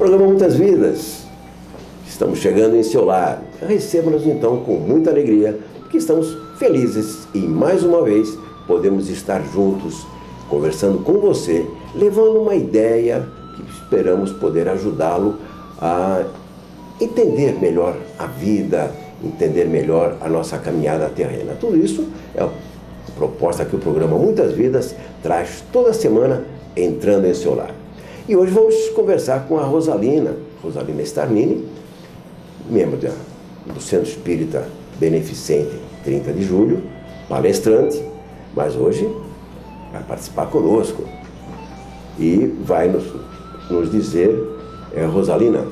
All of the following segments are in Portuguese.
Programa Muitas Vidas. Estamos chegando em seu lar. Receba-nos então com muita alegria, porque estamos felizes e mais uma vez podemos estar juntos, conversando com você, levando uma ideia que esperamos poder ajudá-lo a entender melhor a vida, entender melhor a nossa caminhada terrena. Tudo isso é a proposta que o programa Muitas Vidas traz toda semana, entrando em seu lar. E hoje vamos conversar com a Rosalina Starnini, membro do Centro Espírita Beneficente 30 de Julho, palestrante, mas hoje vai participar conosco e vai nos dizer, Rosalina,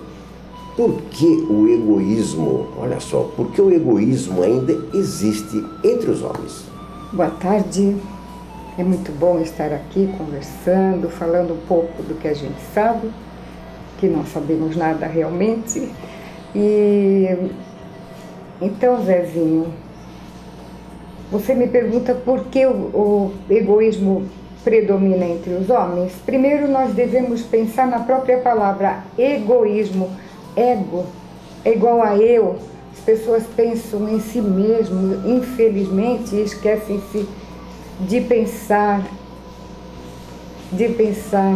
por que o egoísmo, olha só, por que o egoísmo ainda existe entre os homens? Boa tarde, é muito bom estar aqui conversando, falando um pouco do que a gente sabe, que não sabemos nada realmente. E então, Zezinho, você me pergunta por que o egoísmo predomina entre os homens. Primeiro nós devemos pensar na própria palavra egoísmo. Ego é igual a eu. As pessoas pensam em si mesmo, infelizmente, e esquecem-se de pensar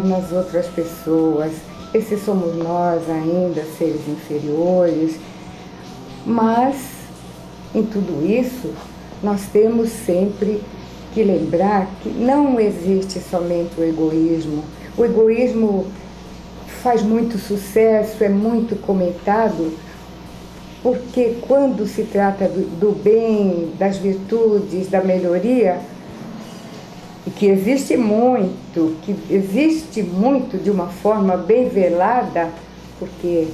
nas outras pessoas. Esses somos nós ainda, seres inferiores. Mas, em tudo isso, nós temos sempre que lembrar que não existe somente o egoísmo. O egoísmo faz muito sucesso, é muito comentado, porque quando se trata do bem, das virtudes, da melhoria, que existe muito de uma forma bem velada, porque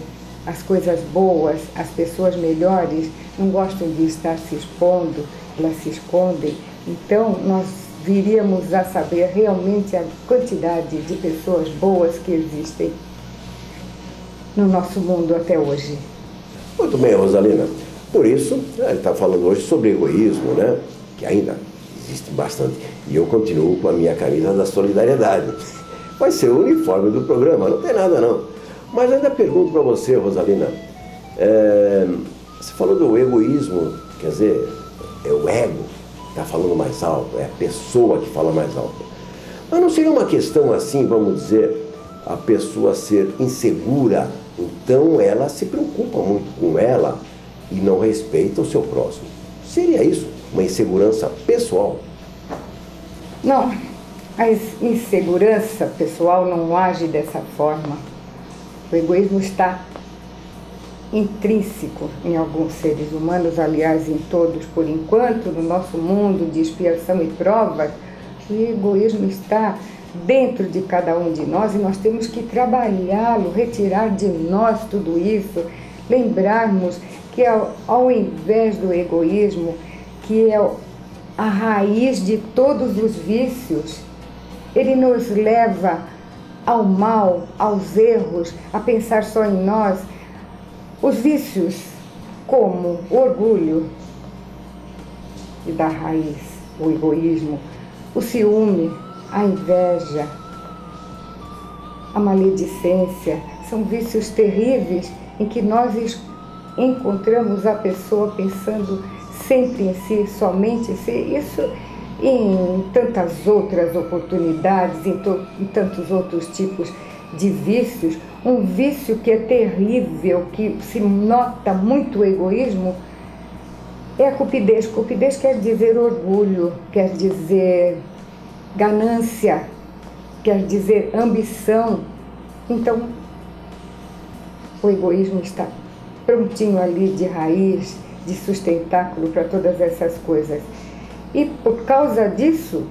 as coisas boas, as pessoas melhores não gostam de estar se expondo, elas se escondem. Então nós viríamos a saber realmente a quantidade de pessoas boas que existem no nosso mundo até hoje. Muito bem, Rosalina. Por isso, ele está falando hoje sobre egoísmo, né? Que ainda existe bastante. E eu continuo com a minha camisa da solidariedade. Vai ser o uniforme do programa, não tem nada não. Mas ainda pergunto para você, Rosalina, você falou do egoísmo, quer dizer, é o ego que está falando mais alto, é a pessoa que fala mais alto. Mas não seria uma questão assim, vamos dizer, a pessoa ser insegura, então ela se preocupa muito com ela e não respeita o seu próximo. Seria isso uma insegurança pessoal? Não, a insegurança pessoal não age dessa forma. O egoísmo está intrínseco em alguns seres humanos, aliás, em todos por enquanto, no nosso mundo de expiação e provas. O egoísmo está dentro de cada um de nós e nós temos que trabalhá-lo, retirar de nós tudo isso, lembrarmos que ao invés do egoísmo, que é a raiz de todos os vícios, ele nos leva ao mal, aos erros, a pensar só em nós. Os vícios, como o orgulho, e da raiz, o egoísmo, o ciúme, a inveja, a maledicência, são vícios terríveis em que nós encontramos a pessoa pensando sempre em si, somente em si. Isso em tantas outras oportunidades, em tantos outros tipos de vícios. Um vício que é terrível, que se nota muito o egoísmo, é a cupidez. Cupidez quer dizer orgulho, quer dizer ganância, quer dizer ambição. Então, o egoísmo está prontinho ali de raiz, de sustentáculo para todas essas coisas. E por causa disso,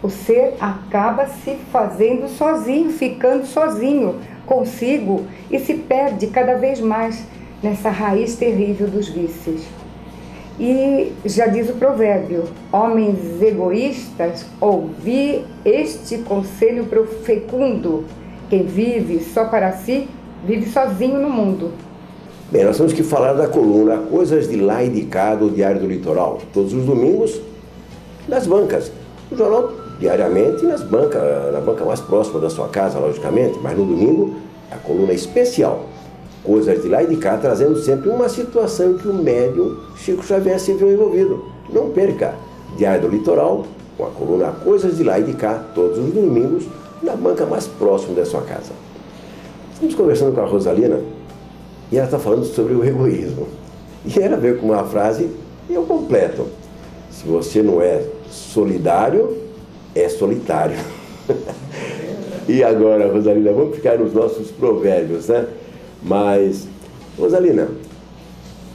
o ser acaba se fazendo sozinho, ficando sozinho consigo e se perde cada vez mais nessa raiz terrível dos vícios. E já diz o provérbio: homens egoístas, ouvi este conselho fecundo. Quem vive só para si, vive sozinho no mundo. Bem, nós temos que falar da coluna Coisas de Lá e de Cá do Diário do Litoral, todos os domingos, nas bancas. O jornal diariamente na banca mais próxima da sua casa, logicamente, mas no domingo a coluna especial Coisas de Lá e de Cá, trazendo sempre uma situação em que o médium Chico Xavier se viu envolvido. Não perca, Diário do Litoral, com a coluna Coisas de Lá e de Cá, todos os domingos, na banca mais próxima da sua casa. Estamos conversando com a Rosalina e ela está falando sobre o egoísmo. E ela veio com uma frase e eu completo: se você não é solidário, é solitário. E agora, Rosalina, vamos ficar nos nossos provérbios, né? Mas, Rosalina,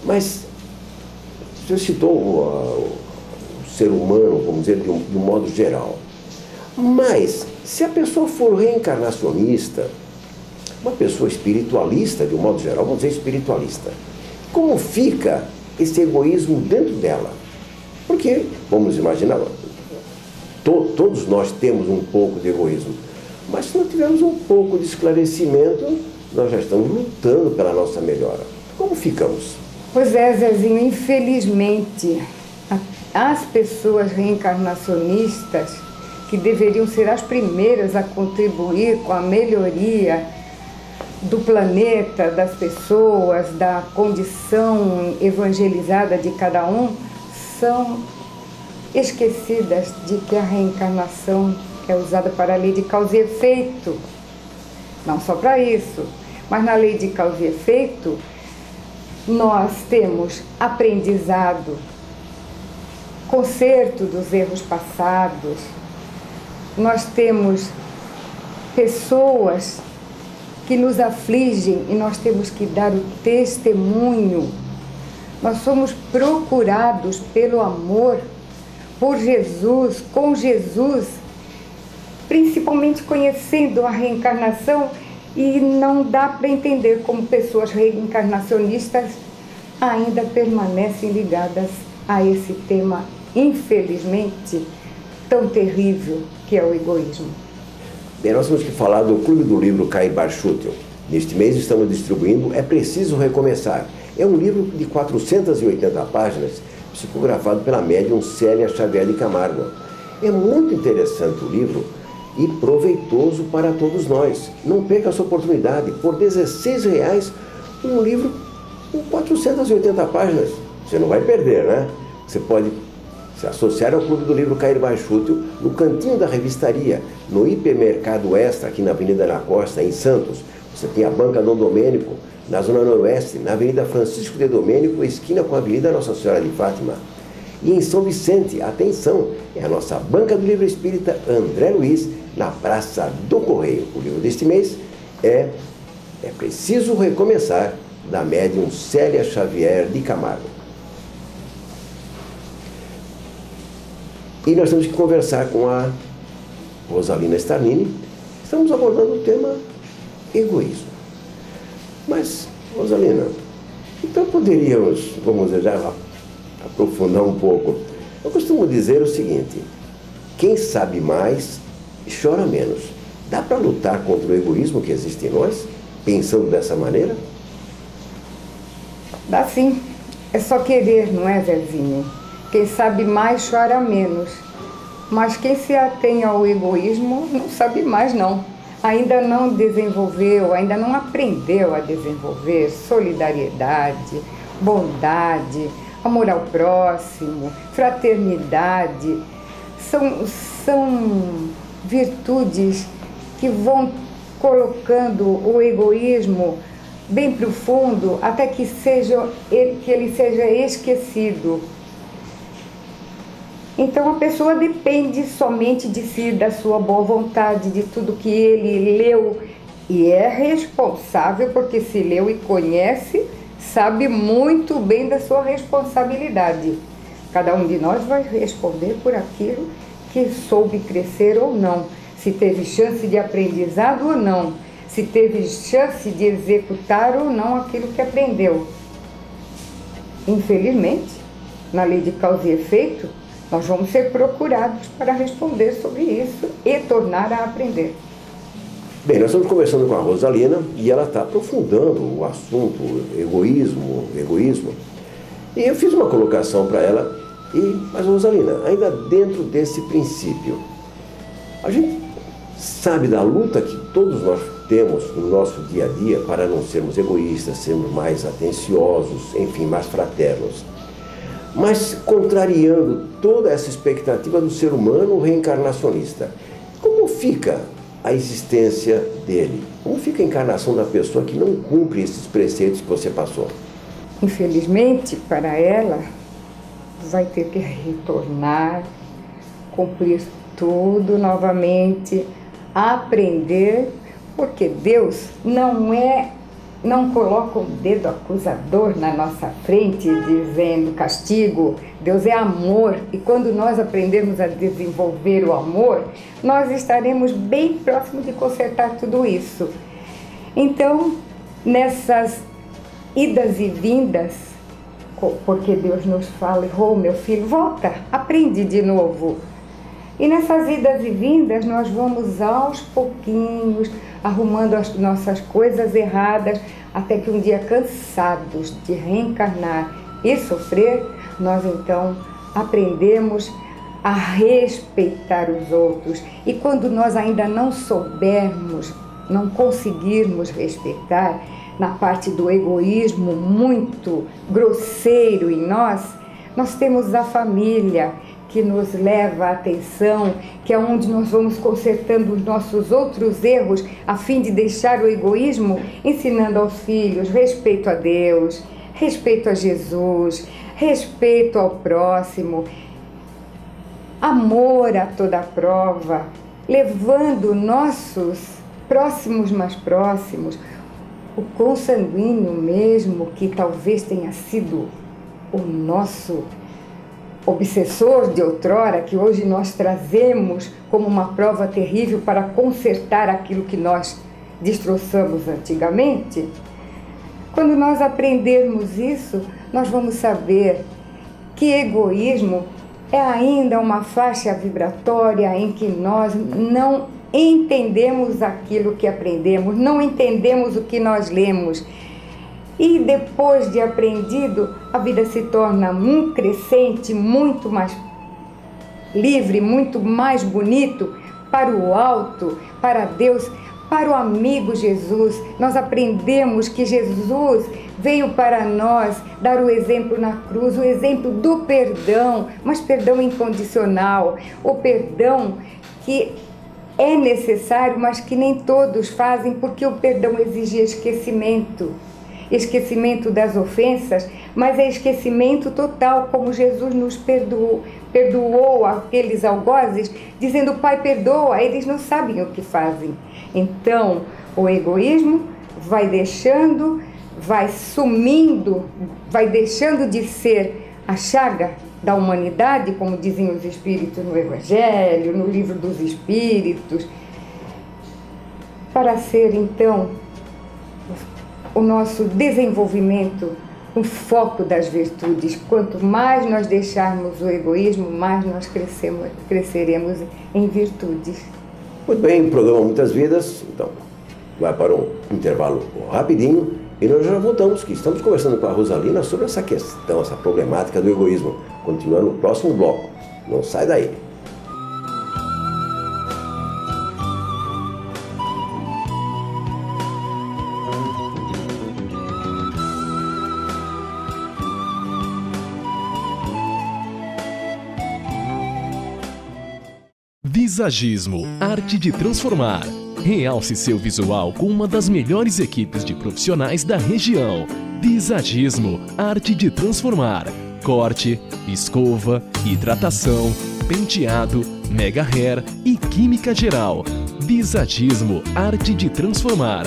você citou o ser humano, vamos dizer, de um modo geral. Mas, se a pessoa for reencarnacionista, uma pessoa espiritualista, de um modo geral, vamos dizer espiritualista, como fica esse egoísmo dentro dela? Porque, vamos imaginar, todos nós temos um pouco de egoísmo, mas se não tivermos um pouco de esclarecimento, nós já estamos lutando pela nossa melhora. Como ficamos? Pois é, Zezinho, infelizmente, as pessoas reencarnacionistas, que deveriam ser as primeiras a contribuir com a melhoria do planeta, das pessoas, da condição evangelizada de cada um, são esquecidas de que a reencarnação é usada para a lei de causa e efeito. Não só para isso, mas na lei de causa e efeito, nós temos aprendizado, conserto dos erros passados, nós temos pessoas que nos afligem e nós temos que dar o testemunho. Nós somos procurados pelo amor, por Jesus, com Jesus, principalmente conhecendo a reencarnação, e não dá para entender como pessoas reencarnacionistas ainda permanecem ligadas a esse tema, infelizmente, tão terrível que é o egoísmo. Bem, nós temos que falar do Clube do Livro Cair Barchútil. Neste mês estamos distribuindo É Preciso Recomeçar. É um livro de 480 páginas, psicografado pela médium Célia Xavier de Camargo. É muito interessante o livro e proveitoso para todos nós. Não perca essa oportunidade. Por R$16, um livro com 480 páginas. Você não vai perder, né? Você pode se associar ao Clube do Livro Cair Barchútil no cantinho da revistaria, no Hipermercado Extra, aqui na Avenida da Costa, em Santos. Você tem a Banca Dom Domênico, na Zona Noroeste, na Avenida Francisco de Domênico, esquina com a Avenida Nossa Senhora de Fátima. E em São Vicente, atenção, é a nossa Banca do Livro Espírita André Luiz, na Praça do Correio. O livro deste mês é Preciso Recomeçar, da médium Célia Xavier de Camargo. E nós temos que conversar com a Rosalina Starnini. Estamos abordando o tema egoísmo. Mas, Rosalina, então poderíamos, vamos dizer, já aprofundar um pouco. Eu costumo dizer o seguinte: quem sabe mais, chora menos. Dá para lutar contra o egoísmo que existe em nós, pensando dessa maneira? Dá sim. É só querer, não é, Zezinho? Quem sabe mais chora menos. Mas quem se atém ao egoísmo não sabe mais, não. Ainda não desenvolveu, ainda não aprendeu a desenvolver solidariedade, bondade, amor ao próximo, fraternidade. São virtudes que vão colocando o egoísmo bem profundo até que ele seja esquecido. Então a pessoa depende somente de si, da sua boa vontade, de tudo que ele leu, e é responsável, porque se leu e conhece, sabe muito bem da sua responsabilidade. Cada um de nós vai responder por aquilo que soube crescer ou não, se teve chance de aprendizado ou não, se teve chance de executar ou não aquilo que aprendeu. Infelizmente, na lei de causa e efeito, nós vamos ser procurados para responder sobre isso e tornar a aprender. Bem, nós estamos conversando com a Rosalina e ela está aprofundando o assunto egoísmo. E eu fiz uma colocação para ela, mas Rosalina, ainda dentro desse princípio, a gente sabe da luta que todos nós temos no nosso dia a dia para não sermos egoístas, sermos mais atenciosos, enfim, mais fraternos. Mas contrariando toda essa expectativa do ser humano reencarnacionista, como fica a existência dele? Como fica a encarnação da pessoa que não cumpre esses preceitos que você passou? Infelizmente, para ela, vai ter que retornar, cumprir tudo novamente, aprender, porque Deus não coloca um dedo acusador na nossa frente dizendo castigo. Deus é amor, e quando nós aprendemos a desenvolver o amor, nós estaremos bem próximos de consertar tudo isso. Então, nessas idas e vindas, porque Deus nos fala, oh meu filho, volta, aprende de novo. E nessas idas e vindas nós vamos aos pouquinhos arrumando as nossas coisas erradas, até que um dia, cansados de reencarnar e sofrer, nós então aprendemos a respeitar os outros. E quando nós ainda não soubermos, não conseguirmos respeitar, na parte do egoísmo muito grosseiro em nós, nós temos a família, que nos leva a atenção, que é onde nós vamos consertando os nossos outros erros, a fim de deixar o egoísmo, ensinando aos filhos respeito a Deus, respeito a Jesus, respeito ao próximo, amor a toda prova, levando nossos próximos mais próximos, o consanguíneo mesmo, que talvez tenha sido o nosso obsessor de outrora, que hoje nós trazemos como uma prova terrível para consertar aquilo que nós destroçamos antigamente. Quando nós aprendermos isso, nós vamos saber que egoísmo é ainda uma faixa vibratória em que nós não entendemos aquilo que aprendemos, não entendemos o que nós lemos. E depois de aprendido, a vida se torna um crescente muito mais livre, muito mais bonito para o alto, para Deus, para o amigo Jesus. Nós aprendemos que Jesus veio para nós dar o exemplo na cruz, o exemplo do perdão, mas perdão incondicional, o perdão que é necessário, mas que nem todos fazem, porque o perdão exige esquecimento. Esquecimento das ofensas, mas é esquecimento total, como Jesus nos perdoou aqueles algozes, dizendo, Pai, perdoa, eles não sabem o que fazem. Então, o egoísmo vai deixando, vai sumindo, vai deixando de ser a chaga da humanidade, como dizem os Espíritos no Evangelho, no Livro dos Espíritos, para ser, então, o nosso desenvolvimento, o foco das virtudes. Quanto mais nós deixarmos o egoísmo, mais nós cresceremos em virtudes. Muito bem, programa Muitas Vidas, então, vai para um intervalo rapidinho e nós já voltamos, que estamos conversando com a Rosalina sobre essa questão, essa problemática do egoísmo. Continuando no próximo bloco. Não sai daí. Visagismo, arte de transformar. Realce seu visual com uma das melhores equipes de profissionais da região. Visagismo, arte de transformar. Corte, escova, hidratação, penteado, mega hair e química geral. Visagismo, arte de transformar.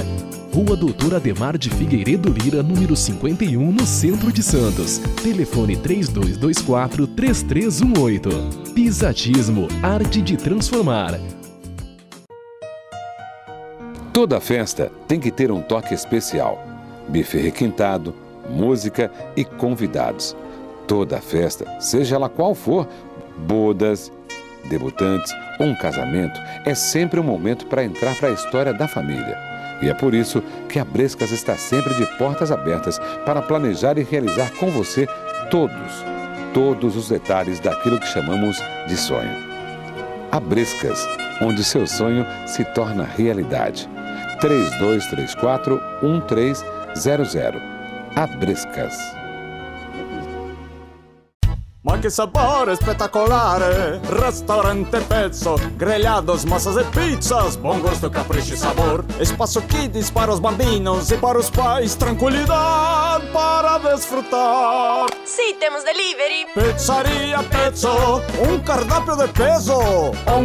Rua Doutor Ademar de Figueiredo Lira, número 51, no centro de Santos. Telefone 3224-3318. Visagismo, arte de transformar. Toda festa tem que ter um toque especial. Buffet requintado, música e convidados. Toda festa, seja ela qual for, bodas, debutantes ou um casamento, é sempre um momento para entrar para a história da família. E é por isso que a Brescas está sempre de portas abertas para planejar e realizar com você todos os detalhes daquilo que chamamos de sonho. A Brescas, onde seu sonho se torna realidade. 3234-1300. Abrescas. Ma che sapore spettacolare! Ristorante Pezzo, grelhados, massas e pizzas, bom gosto, capricho e sabor. Espaço Kids para os bambinos e para os pais, tranquilidade para desfrutar. Sí, temos delivery. Pizzaria Pezzo, cardápio de peso,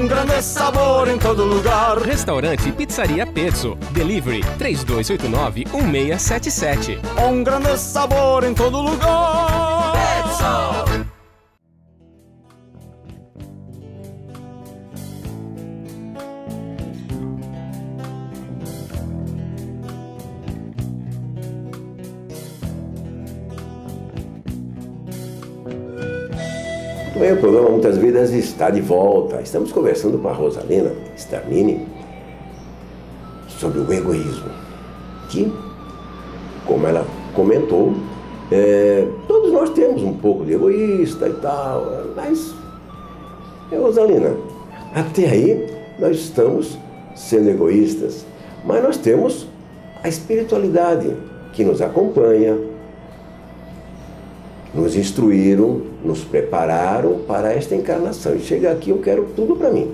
grande sabor em todo lugar. Restaurante Pizzaria Pezzo, delivery 3289-1677. Grande sabor em todo lugar. Pezzo! Bem, o programa Muitas Vidas está de volta. Estamos conversando com a Rosalina Starnini sobre o egoísmo, que, como ela comentou, todos nós temos um pouco de egoísta e tal, mas, Rosalina, até aí nós estamos sendo egoístas, mas nós temos a espiritualidade que nos acompanha, nos instruíram, nos prepararam para esta encarnação. E chega aqui, eu quero tudo para mim.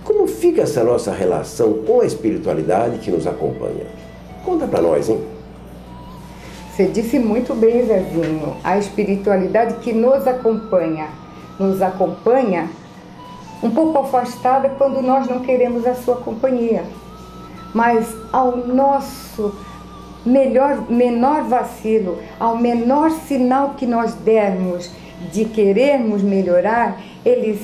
Como fica essa nossa relação com a espiritualidade que nos acompanha? Conta para nós, hein? Você disse muito bem, Zezinho, a espiritualidade que nos acompanha um pouco afastada quando nós não queremos a sua companhia. Mas ao nosso menor vacilo, ao menor sinal que nós dermos de querermos melhorar, eles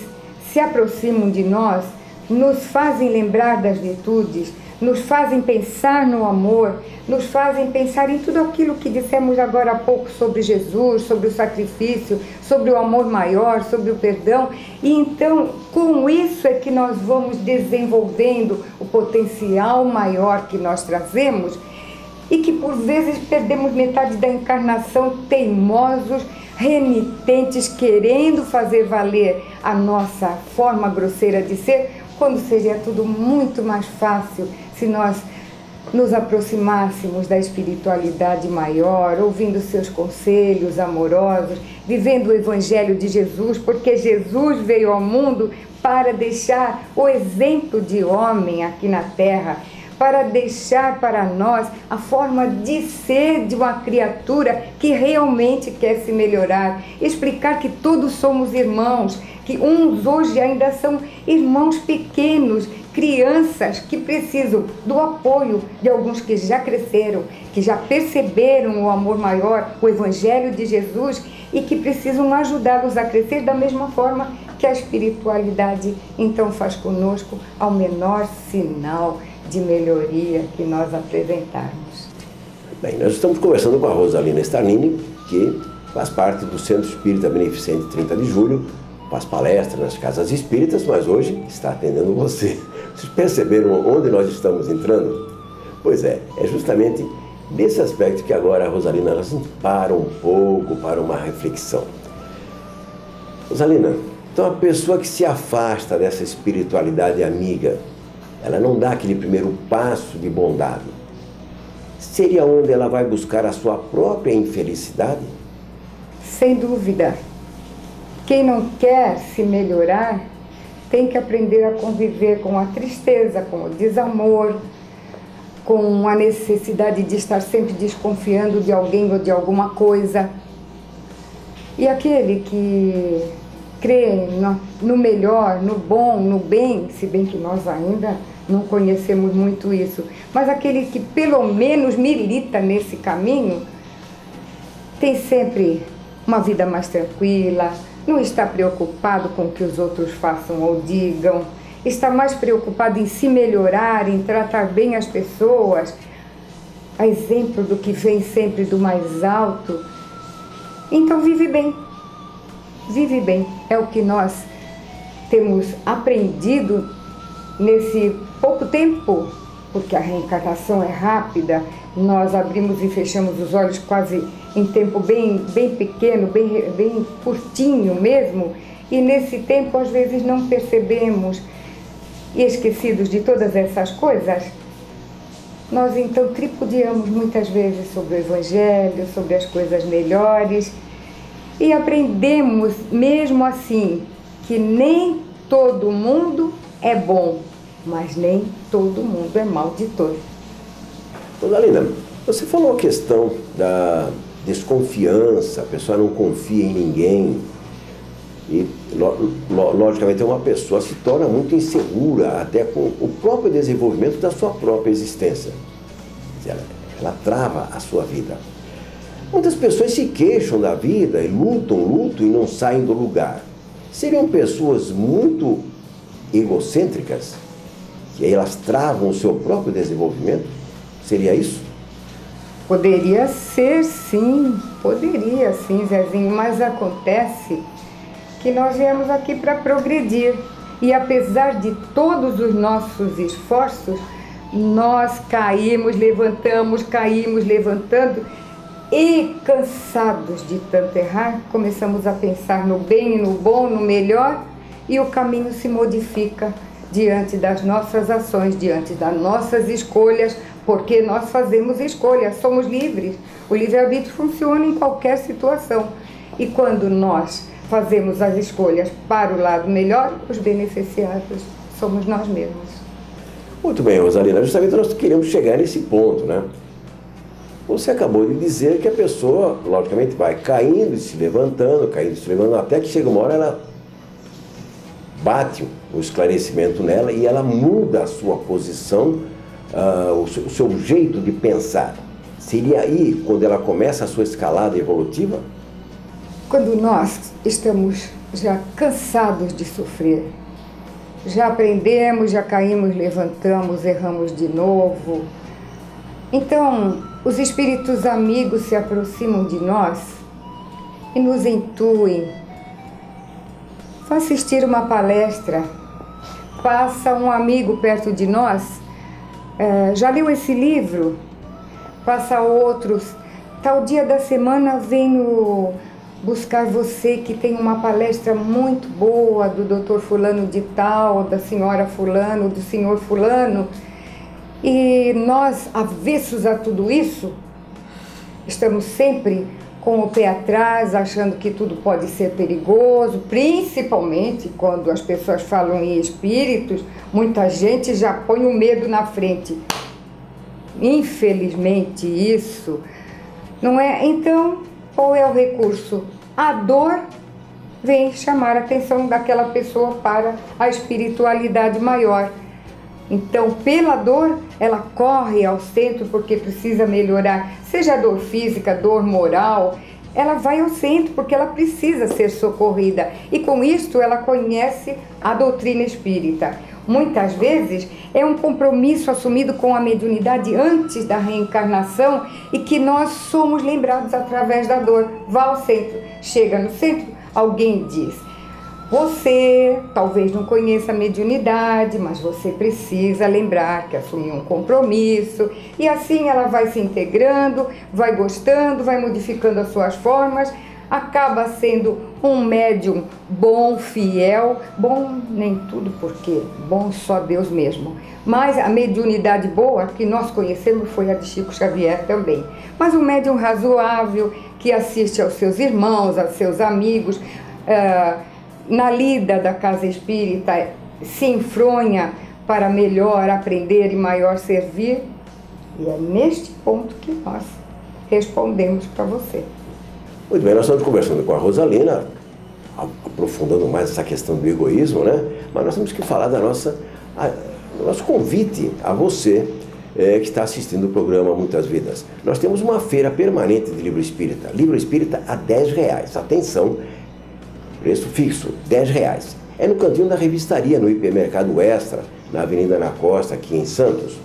se aproximam de nós, nos fazem lembrar das virtudes, nos fazem pensar no amor, nos fazem pensar em tudo aquilo que dissemos agora há pouco sobre Jesus, sobre o sacrifício, sobre o amor maior, sobre o perdão. E então, com isso é que nós vamos desenvolvendo o potencial maior que nós trazemos, e que por vezes perdemos metade da encarnação teimosos, renitentes, querendo fazer valer a nossa forma grosseira de ser, quando seria tudo muito mais fácil se nós nos aproximássemos da espiritualidade maior, ouvindo seus conselhos amorosos, vivendo o Evangelho de Jesus, porque Jesus veio ao mundo para deixar o exemplo de homem aqui na Terra, para deixar para nós a forma de ser de uma criatura que realmente quer se melhorar, explicar que todos somos irmãos, que uns hoje ainda são irmãos pequenos, crianças que precisam do apoio de alguns que já cresceram, que já perceberam o amor maior, o Evangelho de Jesus, e que precisam ajudá-los a crescer da mesma forma que a espiritualidade então faz conosco ao menor sinal de melhoria que nós apresentarmos. Bem, nós estamos conversando com a Rosalina Starnini, que faz parte do Centro Espírita Beneficente 30 de Julho, faz palestras nas casas espíritas, mas hoje está atendendo você. Vocês perceberam onde nós estamos entrando? Pois é justamente nesse aspecto que agora a Rosalina nos para um pouco para uma reflexão. Rosalina, então a pessoa que se afasta dessa espiritualidade amiga, ela não dá aquele primeiro passo de bondade, seria onde ela vai buscar a sua própria infelicidade? Sem dúvida. Quem não quer se melhorar tem que aprender a conviver com a tristeza, com o desamor, com a necessidade de estar sempre desconfiando de alguém ou de alguma coisa. E aquele que crê no melhor, no bom, no bem, se bem que nós ainda não conhecemos muito isso, mas aquele que pelo menos milita nesse caminho, tem sempre uma vida mais tranquila, não está preocupado com o que os outros façam ou digam, está mais preocupado em se melhorar, em tratar bem as pessoas, a exemplo do que vem sempre do mais alto. Então vive bem. Vive bem, é o que nós temos aprendido nesse pouco tempo, porque a reencarnação é rápida, nós abrimos e fechamos os olhos quase em tempo bem pequeno, bem curtinho mesmo, e nesse tempo às vezes não percebemos, e esquecidos de todas essas coisas, Nós então tripudiamos muitas vezes sobre o Evangelho, sobre as coisas melhores e aprendemos mesmo assim que nem todo mundo é bom, mas nem todo mundo é malditor. Rosalina, você falou a questão da desconfiança, a pessoa não confia em ninguém e, logicamente, uma pessoa se torna muito insegura até com o próprio desenvolvimento da sua própria existência. Ela trava a sua vida. Muitas pessoas se queixam da vida e lutam e não saem do lugar. Seriam pessoas muito egocêntricas, que aí elas travam o seu próprio desenvolvimento? Seria isso? Poderia ser sim, Zezinho, mas acontece que nós viemos aqui para progredir e apesar de todos os nossos esforços, nós caímos, levantamos, levantando e cansados de tanto errar, começamos a pensar no bem e no bom, no melhor e o caminho se modifica diante das nossas ações, diante das nossas escolhas, porque nós fazemos escolhas, somos livres. O livre-arbítrio funciona em qualquer situação. E quando nós fazemos as escolhas para o lado melhor, os beneficiados somos nós mesmos. Muito bem, Rosalina, justamente nós queremos chegar nesse ponto, né? Você acabou de dizer que a pessoa, logicamente, vai caindo e se levantando, até que chega uma hora ela bate o esclarecimento nela e ela muda a sua posição, o seu jeito de pensar. Seria aí quando ela começa a sua escalada evolutiva? Quando nós estamos já cansados de sofrer, já aprendemos, já caímos, levantamos, erramos de novo. Então, os espíritos amigos se aproximam de nós e nos intuem. Vá assistir uma palestra, passa um amigo perto de nós, já leu esse livro? Passa outros. Tal dia da semana venho buscar você que tem uma palestra muito boa do doutor fulano de tal, da senhora fulano, do senhor fulano. E nós, avessos a tudo isso, estamos sempre com o pé atrás, achando que tudo pode ser perigoso, principalmente quando as pessoas falam em espíritos, muita gente já põe o medo na frente. Infelizmente isso não é. Então, qual é o recurso? A dor vem chamar a atenção daquela pessoa para a espiritualidade maior. Então, pela dor, ela corre ao centro porque precisa melhorar, seja dor física, dor moral, ela vai ao centro porque ela precisa ser socorrida. E com isto, ela conhece a doutrina espírita. Muitas vezes, é um compromisso assumido com a mediunidade antes da reencarnação e que nós somos lembrados através da dor. Vá ao centro. Chega no centro, alguém diz: você talvez não conheça a mediunidade, mas você precisa lembrar que assumiu um compromisso. E assim ela vai se integrando, vai gostando, vai modificando as suas formas, acaba sendo um médium bom, fiel, bom nem tudo porque bom só Deus mesmo. Mas a mediunidade boa que nós conhecemos foi a de Chico Xavier também. Mas um médium razoável que assiste aos seus irmãos, aos seus amigos, na lida da casa espírita, se enfronha para melhor aprender e maior servir. E é neste ponto que nós respondemos para você. Muito bem, nós estamos conversando com a Rosalina, aprofundando mais essa questão do egoísmo, né? Mas nós temos que falar do nosso convite a você que está assistindo o programa Muitas Vidas. Nós temos uma feira permanente de livro espírita. Livro espírita a R$10. Atenção! Preço fixo, R$10. É no cantinho da revistaria, no Hipermercado Extra, na Avenida Ana Costa, aqui em Santos.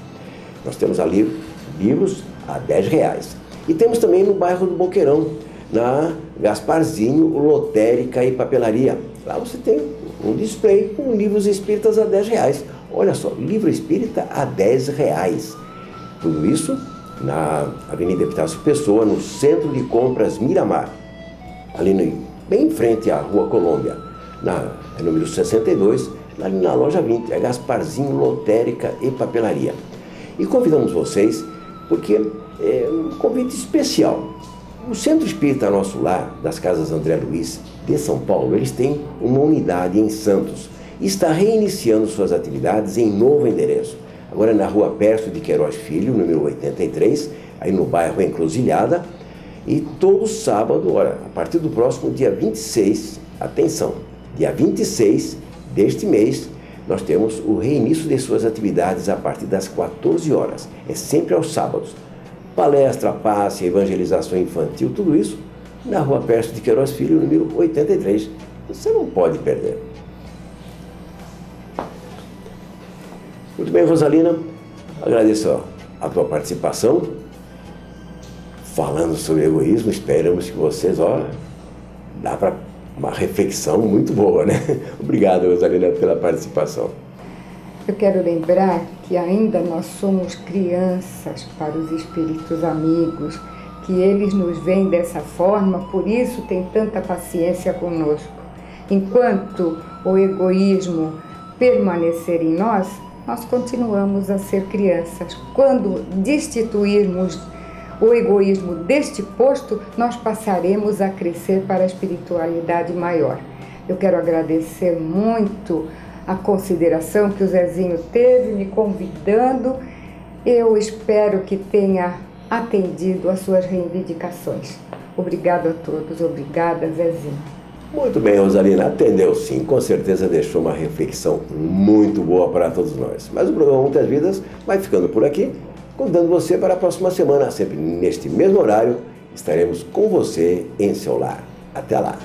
Nós temos ali livros a R$10. E temos também no bairro do Boqueirão, na Gasparzinho, Lotérica e Papelaria. Lá você tem um display com livros espíritas a R$10. Olha só, livro espírita a R$10. Tudo isso na Avenida Epitácio Pessoa, no Centro de Compras Miramar. Ali bem em frente à Rua Colômbia, número 62, ali na loja 20, é Gasparzinho, Lotérica e Papelaria. E convidamos vocês porque é um convite especial. O Centro Espírita Nosso Lar, das Casas André Luiz, de São Paulo, eles têm uma unidade em Santos e está reiniciando suas atividades em novo endereço. Agora na Rua Pércio de Queiroz Filho, número 83, aí no bairro Encruzilhada, e todo sábado, olha, a partir do próximo dia 26, atenção, dia 26 deste mês, nós temos o reinício de suas atividades a partir das 14 horas, é sempre aos sábados. Palestra, passe, evangelização infantil, tudo isso na Rua Pércio de Queiroz Filho, número 83. Você não pode perder. Muito bem, Rosalina, agradeço a tua participação. Falando sobre egoísmo, esperamos que vocês, dá para uma reflexão muito boa, né? Obrigado, Rosalina, pela participação. Eu quero lembrar que ainda nós somos crianças para os espíritos amigos, que eles nos veem dessa forma, por isso tem tanta paciência conosco. Enquanto o egoísmo permanecer em nós, nós continuamos a ser crianças. Quando destituirmos o egoísmo deste posto, nós passaremos a crescer para a espiritualidade maior. Eu quero agradecer muito a consideração que o Zezinho teve me convidando. Eu espero que tenha atendido às suas reivindicações. Obrigado a todos, obrigada, Zezinho. Muito bem, Rosalina, atendeu sim, com certeza deixou uma reflexão muito boa para todos nós. Mas o programa Muitas Vidas vai ficando por aqui, convidando você para a próxima semana, sempre neste mesmo horário, estaremos com você em seu lar. Até lá!